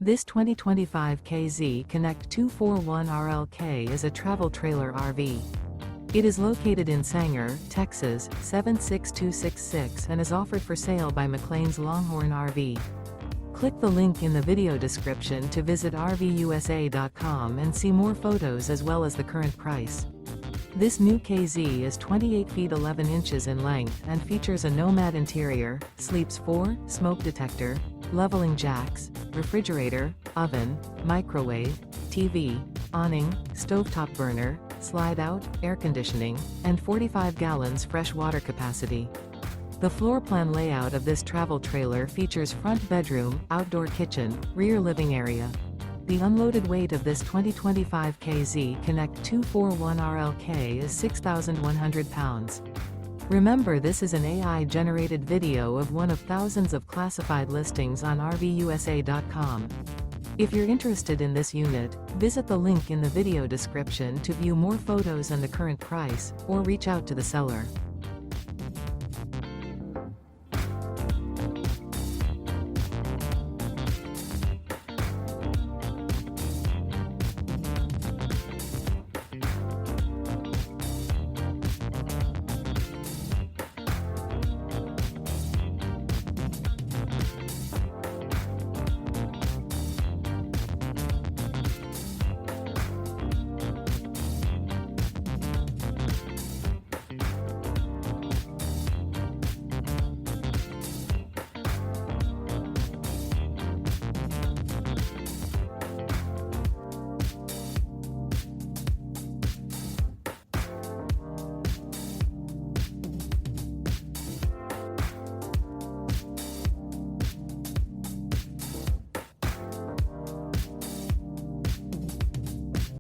This 2025 KZ Connect 241RLK is a travel trailer RV. It is located in Sanger, Texas, 76266 and is offered for sale by McClain's Longhorn RV. Click the link in the video description to visit RVUSA.com and see more photos as well as the current price. This new KZ is 28 feet 11 inches in length and features a Nomad interior, sleeps 4, smoke detector, leveling jacks, refrigerator, oven, microwave, TV, awning, stovetop burner, slide-out, air conditioning, and 45 gallons fresh water capacity. The floor plan layout of this travel trailer features front bedroom, outdoor kitchen, rear living area. The unloaded weight of this 2025 KZ Connect 241RLK is 6,100 pounds. Remember, this is an AI-generated video of one of thousands of classified listings on RVUSA.com. If you're interested in this unit, visit the link in the video description to view more photos and the current price, or reach out to the seller.